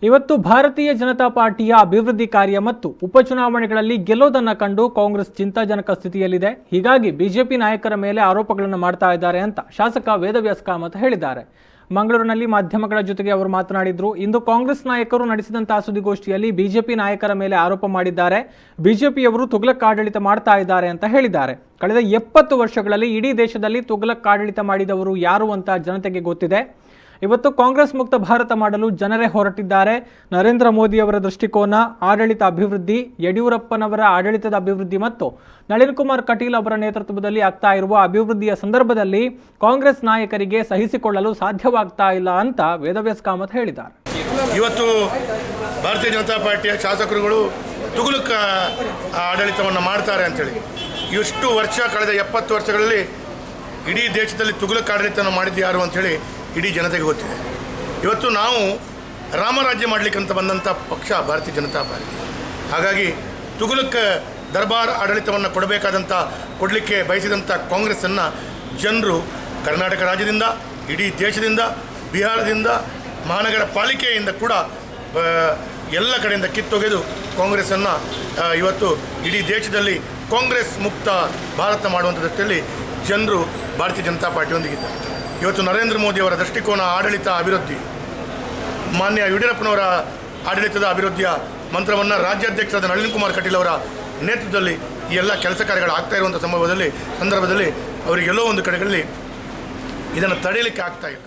ಇವತ್ತು ಭಾರತೀಯ ಜನತಾ ಪಾರ್ಟಿಯ ಅಭಿವೃದ್ಧಿ ಕಾರ್ಯ ಮತ್ತು ಉಪಚುನಾವಣೆಗಳಲ್ಲಿ ಗೆಲ್ಲೋದನ್ನ ಕಂಡು ಕಾಂಗ್ರೆಸ್ ಚಿಂತಾಜನಕ ಸ್ಥಿತಿಯಲ್ಲಿದೆ. ಹೀಗಾಗಿ ಬಿಜೆಪಿ ನಾಯಕರ ಮೇಲೆ ಆರೋಪಗಳನ್ನು ಮಾಡ್ತಾ ಇದ್ದಾರೆ ಅಂತ ಶಾಸಕ ವೇದವ್ಯಾಸ್ ಕಾಮತ್ ಹೇಳಿದ್ದಾರೆ. ಮಂಗಳೂರಿನಲ್ಲಿ ಮಾಧ್ಯಮಗಳ ಜೊತೆಗೆ ಅವರು ಮಾತನಾಡಿದ್ರು. ಇಂದು ಕಾಂಗ್ರೆಸ್ ನಾಯಕರು ನಡೆಸಿದಂತಹ ಸುದ್ದಿಗೋಷ್ಠಿಯಲ್ಲಿ ಬಿಜೆಪಿ ನಾಯಕರ ಮೇಲೆ ಆರೋಪ ಮಾಡಿದ್ದಾರೆ. ಬಿಜೆಪಿಯವರು ತುಘಲಕ್ ಆಡಳಿತ ಮಾಡ್ತಾ ಇದ್ದಾರೆ ಅಂತ ಹೇಳಿದ್ದಾರೆ. ಕಳೆದ 70 ವರ್ಷಗಳಲ್ಲಿ ಇಡೀ ದೇಶದಲ್ಲಿ ತುಘಲಕ್ ಆಡಳಿತ ಮಾಡಿದವರು ಯಾರು ಅಂತ ಜನತೆಗೆ ಗೊತ್ತಿದೆ. ಇವತ್ತು ಕಾಂಗ್ರೆಸ್ ಮುಕ್ತ ಭಾರತ ಮಾಡಲು ಜನರೇ ಹೊರಟಿದ್ದಾರೆ. ನರೇಂದ್ರ ಮೋದಿ ಅವರ ದೃಷ್ಟಿಕೋನ, ಆಡಳಿತ ಅಭಿವೃದ್ಧಿ, ಯಡಿಯೂರಪ್ಪನವರ ಆಡಳಿತದ ಅಭಿವೃದ್ಧಿ ಮತ್ತು ನಳಿನ್ ಕುಮಾರ್ ಕಟೀಲ್ ಅವರ ನೇತೃತ್ವದಲ್ಲಿ ಆಗ್ತಾ ಇರುವ ಅಭಿವೃದ್ಧಿಯ ಸಂದರ್ಭದಲ್ಲಿ ಕಾಂಗ್ರೆಸ್ ನಾಯಕರಿಗೆ ಸಹಿಸಿಕೊಳ್ಳಲು ಸಾಧ್ಯವಾಗ್ತಾ ಇಲ್ಲ ಅಂತ ವೇದವ್ಯಾಸ್ ಕಾಮತ್ ಹೇಳಿದ್ದಾರೆ. ಇವತ್ತು ಭಾರತೀಯ ಜನತಾ ಪಾರ್ಟಿಯ ಶಾಸಕರುಗಳು ತುಘಲಕ್ ಆಡಳಿತವನ್ನು ಮಾಡ್ತಾರೆ ಅಂತೇಳಿ ಇಷ್ಟು ವರ್ಷ ಕಳೆದ 70 ವರ್ಷಗಳಲ್ಲಿ ಇಡೀ ದೇಶದಲ್ಲಿ ತುಘಲಕ್ ಆಡಳಿತವನ್ನು ಮಾಡಿದ್ದು ಯಾರು ಅಂಥೇಳಿ ಇಡೀ ಜನತೆಗೆ ಗೊತ್ತಿದೆ. ಇವತ್ತು ನಾವು ರಾಮರಾಜ್ಯ ಮಾಡಲಿಕ್ಕಂತ ಬಂದಂಥ ಪಕ್ಷ ಭಾರತೀಯ ಜನತಾ ಪಾರ್ಟಿ. ಹಾಗಾಗಿ ತುಘಲಕ್ ದರ್ಬಾರ್ ಆಡಳಿತವನ್ನು ಕೊಡಲಿಕ್ಕೆ ಬಯಸಿದಂಥ ಕಾಂಗ್ರೆಸ್ಸನ್ನು ಜನರು ಕರ್ನಾಟಕ ರಾಜ್ಯದಿಂದ, ಇಡೀ ದೇಶದಿಂದ, ಬಿಹಾರದಿಂದ, ಮಹಾನಗರ ಪಾಲಿಕೆಯಿಂದ ಕೂಡ ಎಲ್ಲ ಕಡೆಯಿಂದ ಕಿತ್ತೊಗೆದು ಕಾಂಗ್ರೆಸ್ಸನ್ನು ಇವತ್ತು ಇಡೀ ದೇಶದಲ್ಲಿ ಕಾಂಗ್ರೆಸ್ ಮುಕ್ತ ಭಾರತ ಮಾಡುವಂಥ ದೃಷ್ಟಿಯಲ್ಲಿ ಜನರು ಭಾರತೀಯ ಜನತಾ ಪಾರ್ಟಿಯೊಂದಿಗಿದ್ದಾರೆ. ಇವತ್ತು ನರೇಂದ್ರ ಮೋದಿ ಅವರ ದೃಷ್ಟಿಕೋನ, ಆಡಳಿತ, ಅಭಿವೃದ್ಧಿ, ಮಾನ್ಯ ಯಡಿಯೂರಪ್ಪನವರ ಆಡಳಿತದ ಅಭಿವೃದ್ಧಿಯ ಮಂತ್ರವನ್ನು ರಾಜ್ಯಾಧ್ಯಕ್ಷರಾದ ನಳಿನ್ ಕುಮಾರ್ ಕಟೀಲ್ ಅವರ ನೇತೃತ್ವದಲ್ಲಿ ಈ ಎಲ್ಲ ಕೆಲಸ ಕಾರ್ಯಗಳು ಆಗ್ತಾ ಇರುವಂಥ ಸಂದರ್ಭದಲ್ಲಿ ಅವರಿಗೆಲ್ಲೋ ಒಂದು ಕಡೆಗಳಲ್ಲಿ ಇದನ್ನು ತಡೆಯಲಿಕ್ಕೆ ಆಗ್ತಾ ಇಲ್ಲ.